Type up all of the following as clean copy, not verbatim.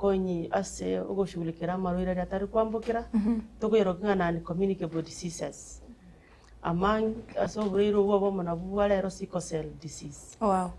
konyi ase ugoshughulikira amarwaire atari kwambukira tugoyeroka na communicable diseases among asobrero bwo mona bwalero sickle cell disease. Wow.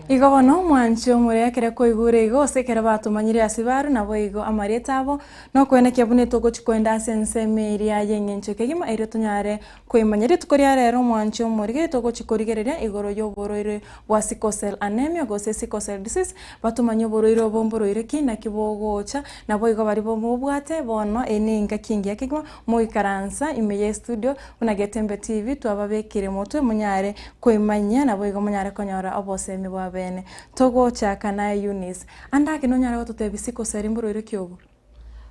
Igo bono mwancho murekere koigure igo sekere batumanyire asibaru nabo igo amareta abo no kwene kyabune togo chikwenda sense meria yengencho kegima ere tunyare kwimanyire tukoria rero mwancho murige togo chikorigereria igoro yoboroire wa sickle cell anemia gose sickle cell disease batumanyo boroire bomboroire kina kibogocha nabo igo bari bomubwate bono eninga kingi yakigwa muikaransa imeye studio unagetembe TV twababekire mutwe munyare kwimanya nabo igo munyare konyora obosemi bwa bene togo chaka na Eunice andake no nyara gotutebi sickle cell mboroire kyobo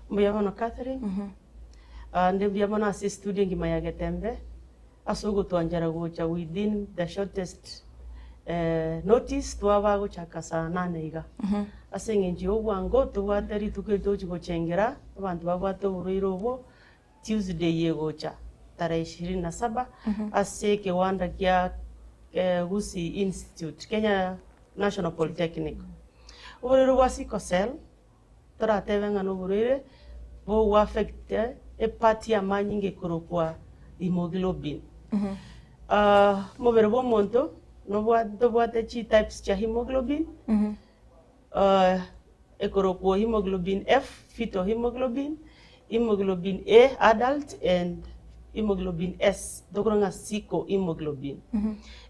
mbuyabono Catherine ndi mbuyabono asi studio ngima ya Getembe asugo twanjara gocha within the shortest notice twaba gochaka saa 8 iga asengenji obwango tubwatari tuketochi gochengera abantu babwato uruiro bo Tuesday yegocha tarehe 27 ase kiwanda kya Gusii Institute Kenya National Polytechnic uburiro bwa sickle cell turatebenga n'uburire bo affect epati ya manyinge kurokwa hemoglobin mubere bo muntu no bwate chi types cha hemoglobin ekorokwa hemoglobin F fetal hemoglobin, hemoglobin A adult and hemoglobin S dokuranga sickle hemoglobin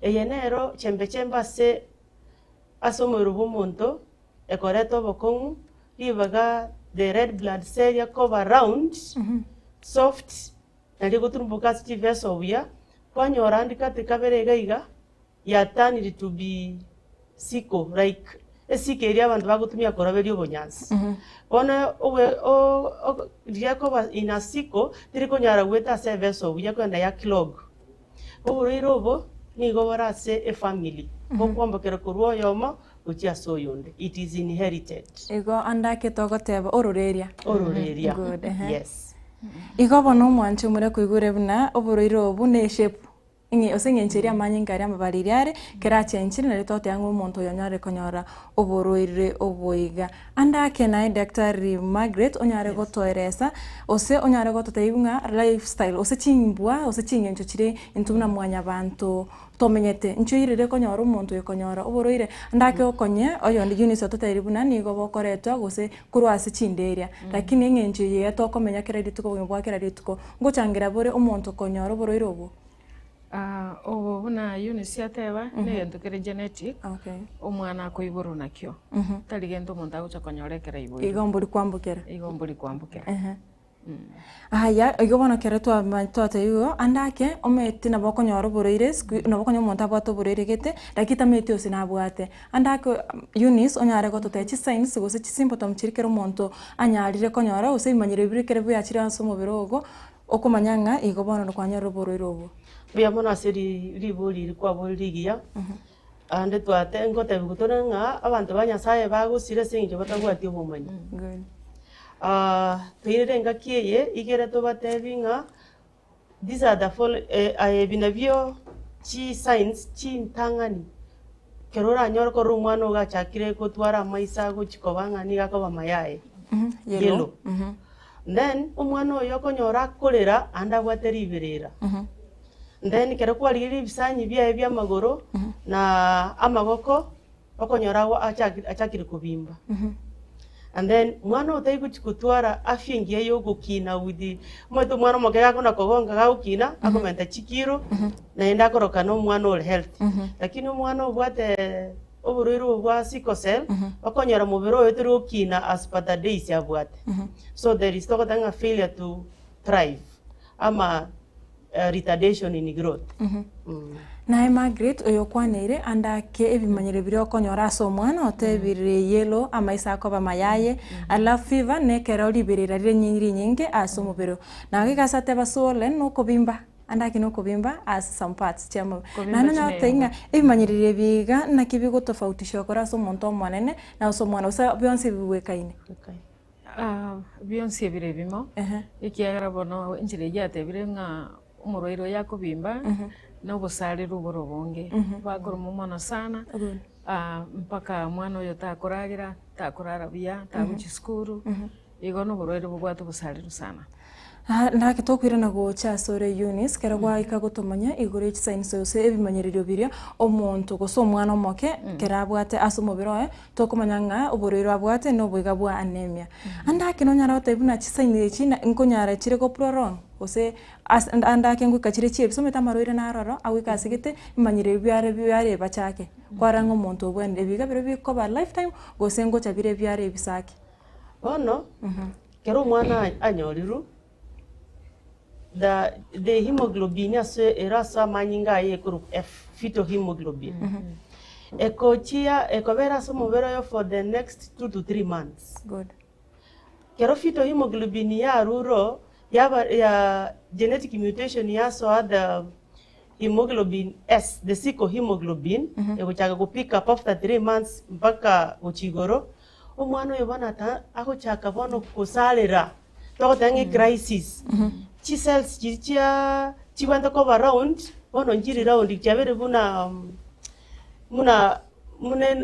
eyenero chembe se asomero bomonto ekoreto bokongu libaga the red blood cell ya cover round soft na liguturumbuka sti vessel ya kwanyora andika tekaberega iga ya turn to be sickle like esikeria abantu bagutumia koraberi obonyansi bona owe diako ina sickle diriko nyara weta se vessel ya kwenda ya clog oburobo ni gobara se a family bokwambokera kurwo yomo uchia soyonde it is inherited ego andake togoteba ororeria good yes igo bono mwanche mure kuigure buna oburoiro bune shape ingi osengencheria manyingari amabaririare kerachenchiri na ritote yangu umuntu yonyare konyora oburoire oboiga andake na Dr. Margaret onyare gotoeresa ose onyare gototeibunga lifestyle ose chimbwa ose chingencho chire intumna mwanya bantu tomenyete nchuirire konyora umuntu yokonyora oburoire andake okonye oyondi Eunice ototeiribuna nigo bokoretwa gose kurwase chinderia lakini ngencho ye tokomenya credit ko bwa credit ko ngochangira bore umuntu konyora oburoire obo buna Eunice ateba negento kere genetic omwana akoiboro nakyo tari gento omuntu agocha konyorekera ibo igombori kwambukera aya igobona kere twate yugo andake ometi na bokonyora oburoire na bokonyo omuntu abwate oburoire gete lakita meti ose nabwate andake Eunice onyare gototechi signs gose chisymptom chirikero omuntu anyarire konyora ose imanyire birikere buyachira aso omubiro ogo okomanyanga igobona kwanyora oburoire obo biyamona seri ribori kwa boligia ande twate ngote bigutonanga abantu banyasaye bagusire sinje batagwati obumanyi tuirenga kiye igere to batebinga these are the full binavyo chi signs chi ntangani kerora nyor ko rumano ga chakire ko twara maisa go chikobanga ni gakoba mayae yellow then umwana oyo konyora kolera anda gwateribirira then kero kwaliri bisanyi bya magoro na amagoko okonyora achakire kubimba and then mwana otaigu chikutwara afyengie yo gukina with mweto mwana mogega kona kogonga ga ukina akomenta chikiro na enda koroka no mwana all health lakini mwana obwate oburoiro bwa sickle cell okonyora mubiro yetero ukina as per the days yabwate so there is tokotanga failure to thrive ama retardation in growth na Margaret oyo kwanire andake ebimanyire biri okonyora aso mwana otebire yellow amaisa akoba mayaye ala fever nekera olibirira rire nyingi aso mubiro na gigasate basole no kubimba andake no kubimba as some parts chamo nana na tenga ebimanyire biga na kibigo tofauti shokora aso muntu mwanene na aso mwana usa bionse biwekaine bionse birebimo ikiagara bono njire yatebire nga umuroiro yakubimba no busare ruboro bonge bagoro mumana sana mpaka mwana uyo takuragira takurara buya taguchi skuru igo no burwaire bubwatu busariru sana. Ndake tokwira na gocha sore Eunice kera gwa ikagutumanya igure signs yose ebimanyererio biria omuntu goso omwana omoke kera abwate asomobiro tokumanya nga oborero abwate no bwiga bwa anemia. Andake no nyara otebuna chisign china nkonyara chire go prolong ose andake ngwika chire chie bisometa maroire na aroro awikasigite imanyererio byare bachake kwaranga omuntu obwende biga biro bikoba lifetime gose ngocha bire byare bisake bono kero omwana anyoriru the hemoglobin erasa manyinga ye group F fetal hemoglobin ekobera somobero yo for the next 2 to 3 months. Good. Kero fetal hemoglobin ya ruro ya genetic mutation ya so the hemoglobin S, the sickle hemoglobin ekuchaka ku pick up after 3 months mpaka uchigoro omwana oyo bana akochaka bono kusalira tokotange crisis chi cells chiwanda cover round bono njiri round chabere buna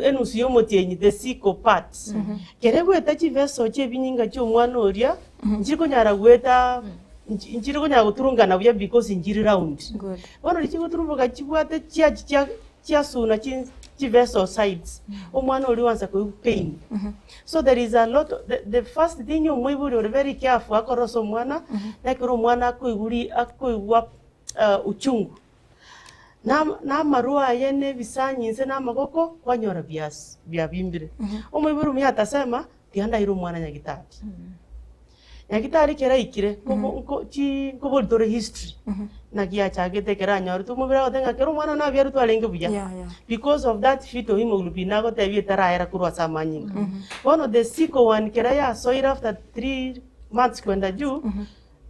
enusu yomotienyi the sickle part kere gweta chiveso chebinyinga chomwana oria njiko nyara gweta njiri konya guturungana buya because njiri round bono lichiko turumbuka chibwate chia suna chi vessel sides omwana oli wansa ko pain so there is a lot the first thing you mwiburi very careful akoroso mwana nakiro mwana akoigwa uchungu na marua yene bisanyinse na magoko kwanyora bya bimbire omwiburi myata sema tianda iru mwana nyagitari nyagitari kera ikire ko boltore history na kia chagete kera nyori tumubira otenga kero mwana na byaru twalenge buya because of that fetal hemoglobin na go tebi tara era kurwa samanyinga one of the sickle one kera ya so after 3 months kwenda juu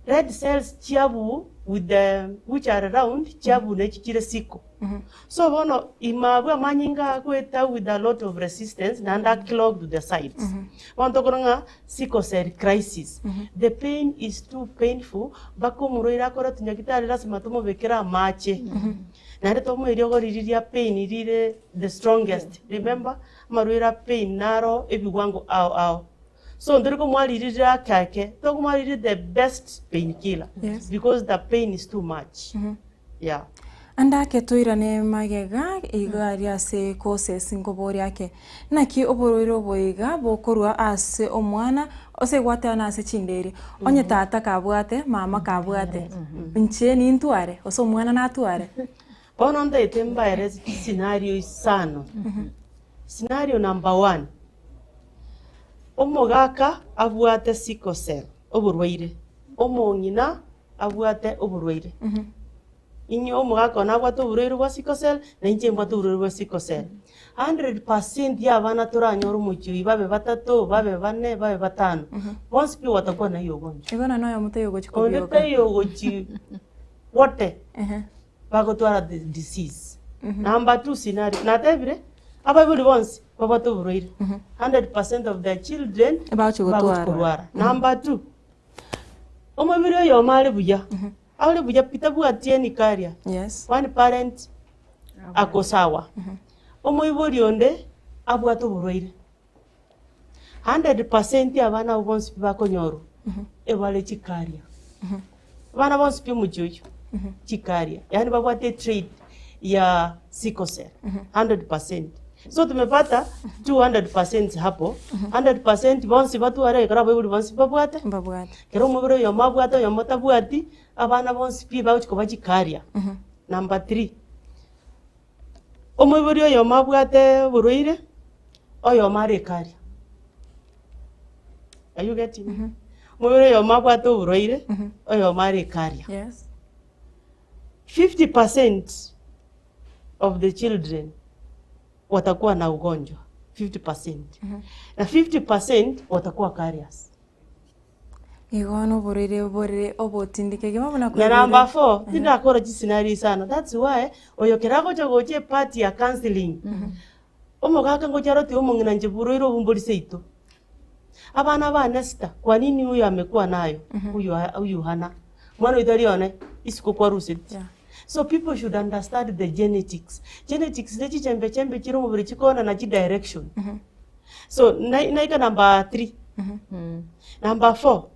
red cells chiabu with the which are around chiabu ne chichire sickle so bono imabwa manyinga kweta with a lot of resistance na under clogged the sides wanto koronga sickle cell crisis the pain is too painful bako muroira kora tunyagitari lazima tumobekera mache na reto mwerio goririria pain irire the strongest remember maroira pain naro ebiwango ao so ndiko mwalirira kake to kumwalirira the best painkiller because the pain is too much yeah. Andake tuirane magega igaria se causes ngobori yake naki obororo boiga bokorwa ase omwana ose gwatana ase chinderi onye tata kabwate mama kabwate nche ni ntware ose omwana natware bono ndete mbaere scenario isano scenario number 1 omogaka abwate sickle cell oburwaire omongina abwate oburwaire inyo omugaka na abwate oburwaire bwa sickle cell na inche mbwate oburwaire bwa sickle cell 100% y'abana turanyora umucyo babe batatu babe bane babe batano once pi watakuwa na hiyo gonjo igona nayo mutayo gochikobyoka onde hiyo gochi wote bagotwara the disease number 2 scenario na tebire ababuli bonse babate oburwaire 100% of the children bagotwara number 2 omubiri oyo mali buya awle buya pitabu atieni karia one parent akosawa omubiri onde abwate oburwaire 100% abana bonse bakonyoro ebale chikaria bana bonse pimujojo chikaria yani babwate trade ya sickle cell 100%. So tumepata 200% hapo 100% bonsi batu are karabo buri bonsi babwate kero mubiro yo mabwate yo motabwati abana bonsi pi ba uchiko bachikaria number 3 omubiro yo mabwate buruire oyo mare karia are you getting mubiro yo mabwate buruire oyo mare karia 50% of the children watakuwa na ugonjwa 50% na 50% watakuwa carriers igono borere obotindike gemabona kwa number 4 tinda akora scenario sana that's why oyokerago chogoche party ya counseling omogaka ngocharo ti omongina nje buroiro bumbulise ito abana ba nesta kwa nini huyu amekuwa nayo huyu hana mwana idalione isiko kwa rusit So people should understand the genetics. Genetics nechi chembe chiro mubiri chikona na chi direction. So naika number 3. Number 4.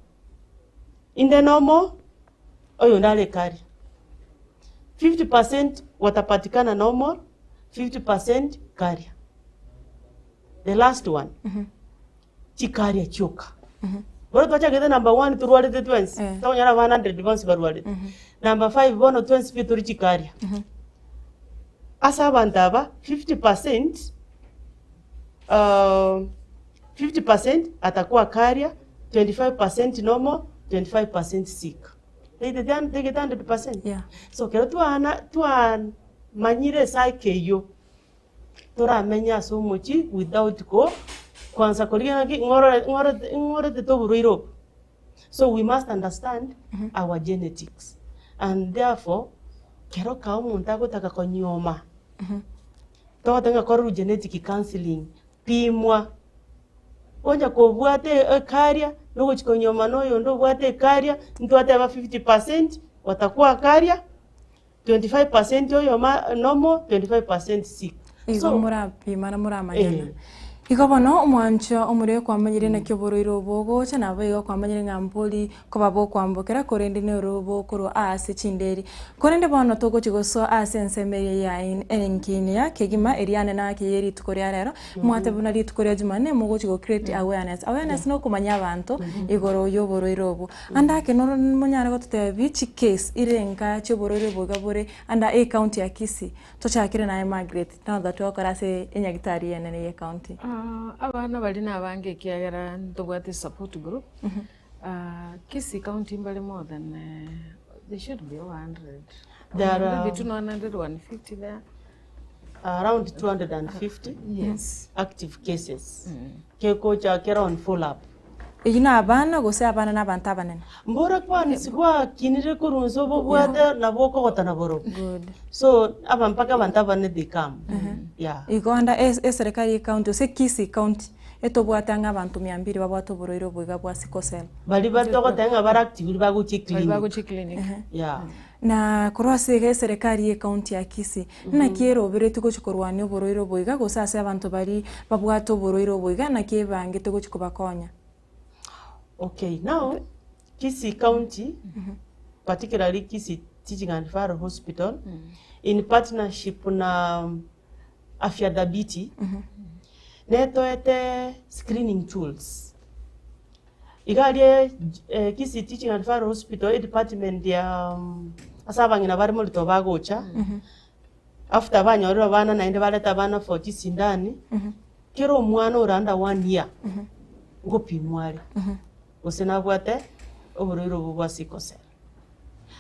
In the normal, oyo ndale carrier. 50% watapatikana normal, 50% carrier. The last one, chi carrier choka. Boro tuacha gede number 1 turuwale the twins. Tawo nyara 100 bonsi baruwale. Number 5 bono twins pituri chi carrier. Asa bandaba 50% 50% atakuwa carrier, 25% normal, 25% sick. They get 100%. Yeah. So kero tuwa manyire saike yo. Tora menya so muchi without ko kwanza kolika ngore te to buruiro. So we must understand our genetics, and therefore kero ka umuntu agotaka konyoma. To tanga koru genetic counseling pimwa onja ko bwate carrier no chikonyoma no yondo bwate carrier mtu ataba 50% watakuwa carrier, 25% yo normal, 25% sick. So murapima na muramanyana. Iko bono omwancho omure kwamanyire na kyoboriro bogo chana bayo kwamanyire ngamboli ko babo kwambokera korende ne robo koro ase chinderi korende bono togo chigoso ase ensemere ya enkine ya kegima eriane na kiyeri tukoria rero mwate buna ri tukoria jumane mugo chigo create awareness no kumanya abantu igoro yoboriro bo anda ke no munyara go tutebi case irenga choboriro boga bore anda e county ya Kisii tochakire na Margaret now that wakora se enyagitari ene county. Abana bali nabange kiagera ntobwate support group. Kisii county mbali more than they should be 100. There are between 100 150 there. Around 250 yes active cases. Keko cha kera on follow up. Ina abana gose abana n'abantu abanene. Mbora kwani sikwa kinire kurunzo bo bwate na boko gotana boro. Good. So aba mpaka abantu abane they come. Yeah. Iganda serikali county se Kisii county eto bwatanga abantu 200 babwato boroiro bwiga bwa sikosel. Bali batoko tanga baractive bago clinic. Bago clinic. Yeah. Na kurwase serikali county ya Kisii na kiero beretu ko chikorwani boroiro bwiga gosase abantu bari babwato boroiro bwiga na kibange to chikobakonya. Okay, now Kisii County, particularly Kisii Teaching and Referral Hospital, in partnership na Afya Dhabiti, netoete screening tools. Igalie Kisii Teaching and Referral Hospital, department ya asabangi na bari muri tobagocha. After banyorero bana naende baleta bana 40 sindani. Kero mwana uranda 1 year. Ngopimwari. Usena bwate oboriro bwa sikosel.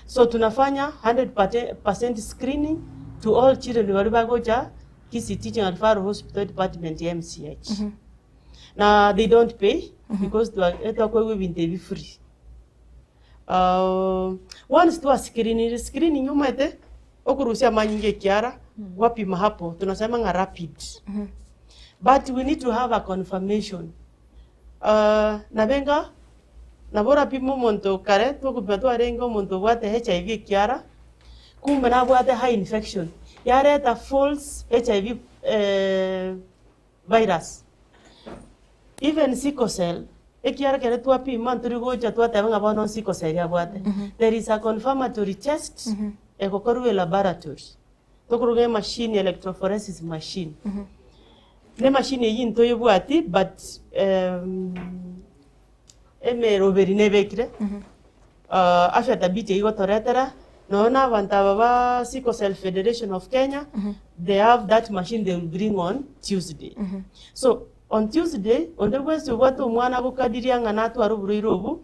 So tunafanya 100% screening to all children who bagoja Kisii Teaching and Referral Hospital Department MCH. Now they don't pay because we been free. Once to a screening you might okurusia manyinge kiara wapima hapo tunasema nga rapid. But we need to have a confirmation. Nabenga nabora pimo monto kare to kupato arengo monto bwate HIV kiara kumbe na bwate high infection yareta false HIV virus. Even sickle cell ekiara kare to pima nturigoja to atanga bono sickle cell ya bwate. There is a confirmatory test ekokoru laboratory to kuruge machine electrophoresis machine. Ne machine yin to yobwati but roberi nebekire Afya Dhabiti igo toretera naona banta ba Sickle Cell Federation of Kenya they have that machine they will bring on Tuesday. So on Tuesday on the Wednesday watu mwana kukadiria ngana tu aruburuirobu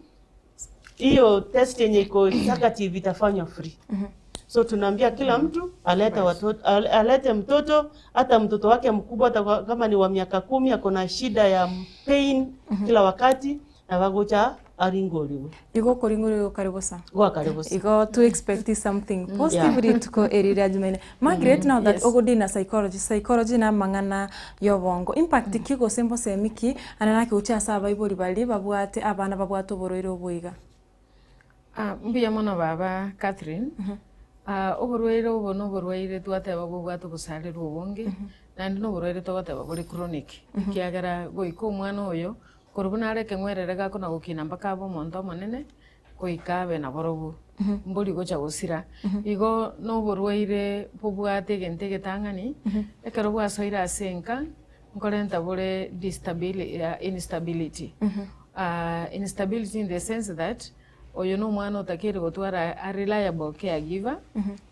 hiyo test yenye iko negative itafanywa free. So tunaambia kila mtu alete mtoto hata mtoto wake mkubwa kama ni wa miaka 10 akona shida ya pain kila wakati na wagocha aringoliwe. Igo koringoliwe karibosa. Go karibosa. Igo to expect something positive tuko area jumene. Margaret now that ogodi na psychology na mangana yobongo impact kigo sembo semiki ananake ucha saba ibori bali babwate abana babwato boroiro bwiga. Mbuya mono baba Catherine Oborwaire obo no borwaire twateba bwatu busalirwa obonge nandi no borwaire twateba buri chronic kiagera goika omwana oyo korubuna areke ngwerere gako na gukina mpaka abo monto monene koikabe na borobu mburi gocha gusira igo no borwaire bubwate gente getangani ekero bwasoira asenka nkorenta bure instability instability in the sense that oyo no mwana utakire gutwara a reliable caregiver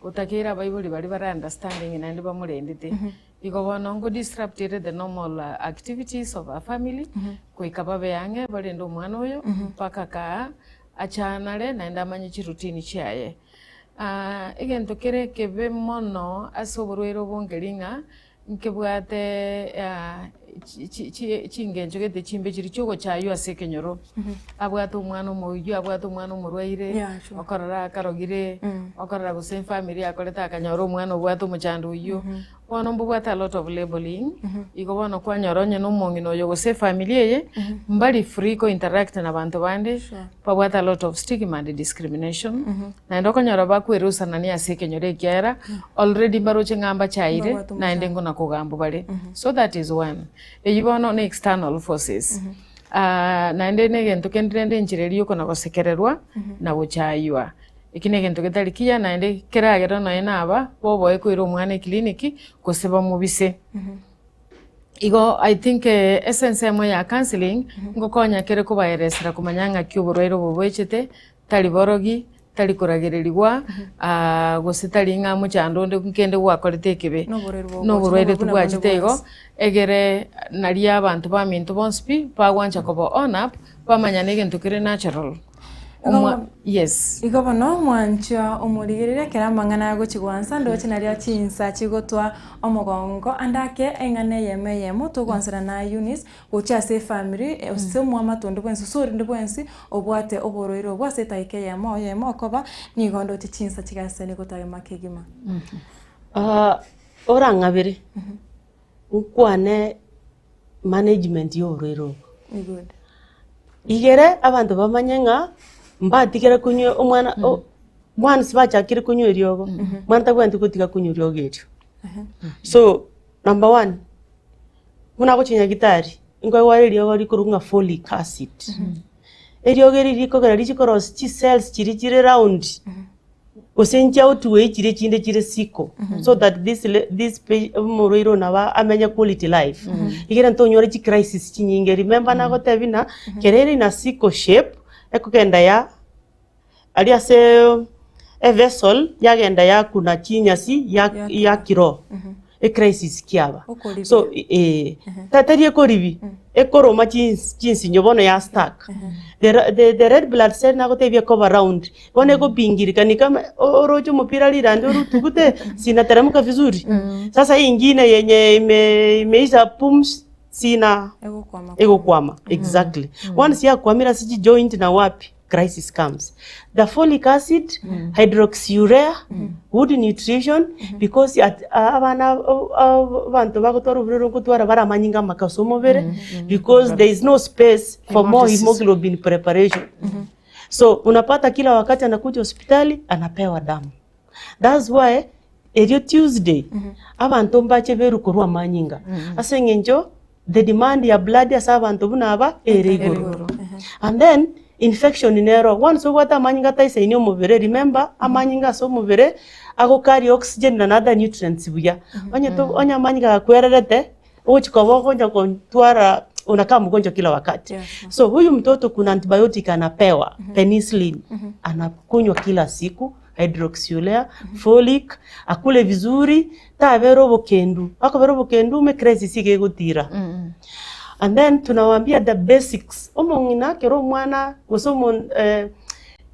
utakira baibuli bari bara understanding na ndi bamurendete igo bono ngo disrupted the normal activities of a family kuikaba beyange bari ndo mwana oyo paka ka achanare na ndamanyi routine chiaye egento kere kebe mono asoborwero bongeringa nkebwate chingenjo gete chimbe chiri chogo chayo asekenyoro abwata umwana moyo abwata umwana murwaire okorara karogire okorara guse family akoreta akanyoro umwana obwata umuchando uyo bono mbubwata a lot of labeling igo bono kwanyoronye no mongino yo guse family ye mbali free ko interact na bantu bande pabwata a lot of stigma and discrimination na ndoko nyoro bakwerusa nani asekenyore kiara already baroche ngamba chaire na ndengo na kugambo bale so that is one eyibono ne external forces na ndene gento kendende nchireri uko na gosekererwa na gochaywa ikine gento getarikia na ndi kiragero no enaba bobo ekwira omwana kliniki koseba mubise igo I think essence emo ya counseling ngokonya kere kubayeresera kumanyanga kyuburwairo bubwechete tali borogi tali kuragererirwa gositali nga muchando nde kende gwakorete kebe no burwaire tubwachite igo egere nari abantu bamintu bonspi bagwancha kobo on up bamanya gento kere natural yes igo bono mwancha omurigirire kera mangana gochigwansa ndoche naria chinsa chigotwa omogongo andake engane yemo tugwansira na Eunice gocha se family osemo amatondo bwensi sori ndo bwensi obwate oboroiro bwase taike yemo koba ni gondo chinsa chigase ni gotaye makegima ora ngabere ukwane management yorero good igere abantu bamanyenga mbatikira kunywe omwana mwana sibachakire kunywe eriogo mwana tabwanti kutika kunywe eriogo etyo so number 1 muna gochinya gitari ingwe wari eriogo rikurunga folic acid eriogo riko gara richikoros chi cells chiri round osenja otuwe chire chinde chire siko so that this moroiro nawa amenya quality life igera ntonyore chi crisis chinyinge remember na gotebina kereri na siko shape ekugenda ya alia se a vessel yagenda ya kuna chinyasi ya kiro a crisis kiaba so tatari ekoribi ekoroma chinsi nyobono ya stack the red blood cell na gotebia cover round bone go pingirika ni kama orojo mupira lirande orutugute sina teramuka vizuri sasa hii nyingine yenye imeiza pums sina ego kwama exactly once ya kwamira siji joint na wapi crisis comes the folic acid hydroxyurea good nutrition because abana bantu bagotora uburero kutwara baramanyinga makasomobere because there is no space for more hemoglobin preparation so unapata kila wakati anakuja hospitali anapewa damu that's why erio Tuesday abantu mbache beru kurwa manyinga asengenjo the demand ya blood ya sabantu bunaba erigoro and then infection inero once what amanyinga taise inyo mubere remember amanyinga so mubere ago carry oxygen and other nutrients buya onya amanyinga kwererete uchikobo konja kontwara unakaa mgonjwa kila wakati so huyu mtoto kuna antibiotic anapewa penicillin anakunywa kila siku hydroxyurea folic akule vizuri tabero bokendu akobero bokendu me crazy sige gutira and then tunawaambia the basics omongina kero mwana gosomo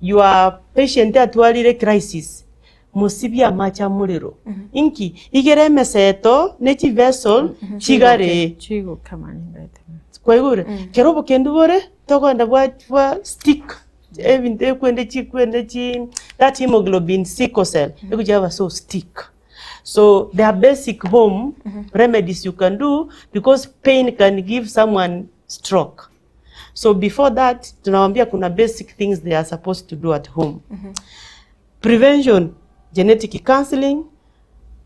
your patient atwalire crisis musibya macha muliro inki igere meseto nechi vessel chigare chigo kamanyinga kwa igure kero bokendu bore tokonda bwa stick evinte kwende chi that hemoglobin sickle cell ekujava so stick so there are basic home remedies you can do because pain can give someone stroke so before that tunawaambia kuna basic things they are supposed to do at home prevention genetic counseling,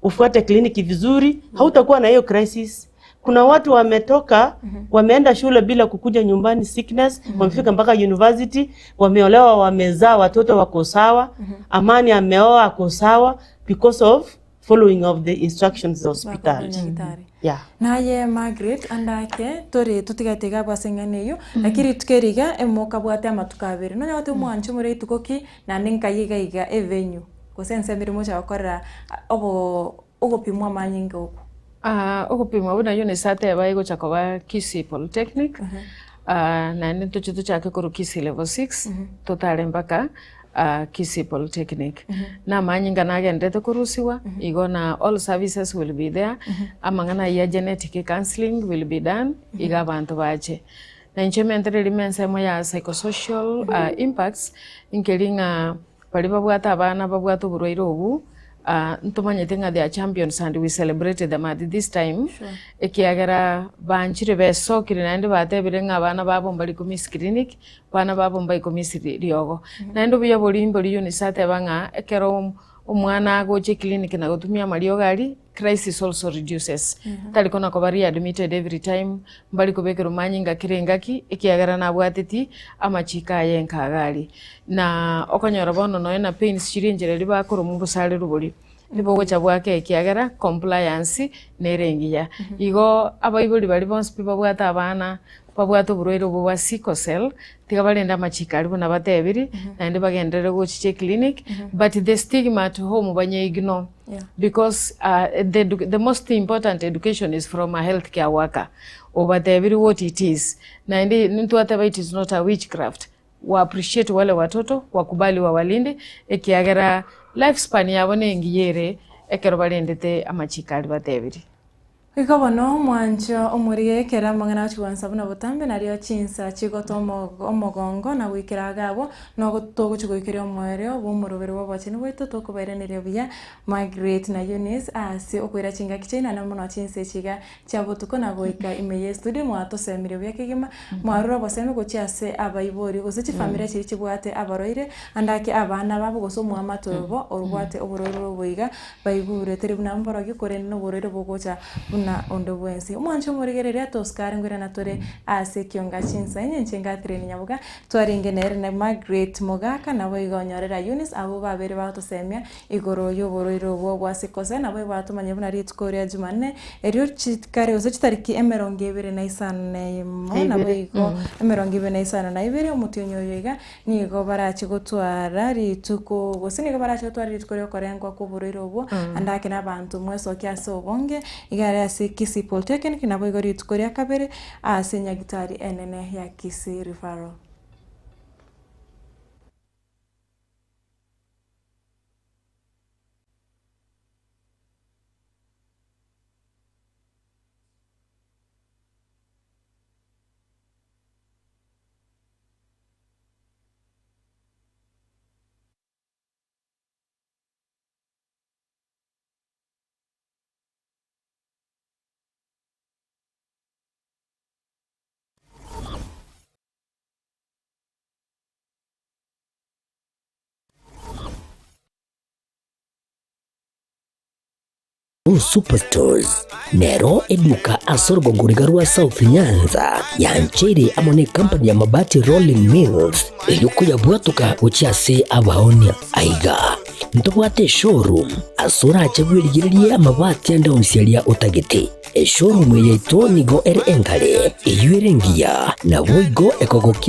ufuate kliniki vizuri, hautakuwa na hiyo crisis. Kuna watu wametoka, wameenda shule bila kukuja nyumbani sickness, wamefika mpaka university, wameolewa, wamezaa watoto wako sawa, Amani ameoa ako sawa because of following of the instructions of hospital. Yeah. Naye Margaret andake tori tutigatiga bwasengane yo lakini tukeriga emoka bwate amatukabere no nyote mwancho muri tukoki na ninkayiga iga evenyu ko sense mirimo cha okora ogopimwa manyinga uko ogopimwa buna yo nesate abayigo chakoba Kisii Polytechnic na nito chitu chake kuru Kisii level 6 totale mpaka Kisii Polytechnic. Na manyinga nagendete kurusiwa, igona all services will be there. Amangana ya genetic counseling will be done, iga bantu bache. Na inchementere limensemo ya psychosocial impacts, inkelinga paliba bwata abana babwata uburwaire obu, ntumanyete nga they are champions and we celebrated them at this time. Ekiagera banchire besokire nande batebire nga abana babo mbali ku Miss Clinic, bana babo mbali ku Miss Riogo. Nando bya bolimbo liyo ni sate banga ekero umwana agoche clinic na gutumia Mario gari, crisis also reduces. Talikona ko bari admitted every time mbali ko bekero manyinga kirengaki ekiagera na bwatiti amachika yenka gari. Na okonyora bono no na pains chirinjere liba koro mu busale rubuli. Nibo gocha bwake ekiagera compliance nerengiya. Igo abayibuli bali bonse pipa bwata abana babwato burwaire bwa sickle cell tiga balenda machika alibo na batebiri na ndi bagendere gochiche clinic but the stigma at home banye ignore because the most important education is from a healthcare worker over the what it is na ndi ntuata it is not a witchcraft wa appreciate wale watoto wakubali wa walinde ekiagera lifespan yabone ngiyere ekero balendete amachika ali batebiri. Ikabono mwancho omuriye kera mangana chuwansa buna butambe nario chinsa chigoto omogongo na wikira gabo no gotogo chugikira omwere obumurubero wabachini wetu tokuberenerio bya Margaret na Eunice asi okwira chinga kichina na muno chinse chiga chabutuko na goika imeye studio mwato semire bya kigima mwarura boseme gochiase abayibori gosechi family chiri chibwate abaroire andake abana babo gosomu amatobo orwate obororo boiga bayigure teribuna mboro gikore no bororo bogocha na ondo bwensi umwancho murigerere atoskare ngwira natore ase kionga chinsa nyencenga treni nyabuga twaringenere na Margaret Mogaka nabo igonyorera Eunice abo babere batosemia igoro yoboroiro bwo bwasikose nabo batumanye buna ritkoria Jumanne erio chitkare ose chitariki 25 mo nabo igo 25 omutionyo yoiga nigo barachi gotwara rituko gosini go barachi gotwara ritkoria korengwa ko boroiro bwo andake nabantu mweso kiaso obonge igare ase Kisii Polytechnic nabo igori tukoria kabere ase nyagitari enene ya Kisii referral. Superstores Nero eduka asorgo gurigarua South Nyanza yanchiri amone company ya mabati Rolling Mills eyuko ya bwatuka uchiase abaonia aiga ntobwate showroom asura achagwirigirie amabati anda onsialia utagete showroom yeito nigo ere engale eyuerengia na boigo ekogoki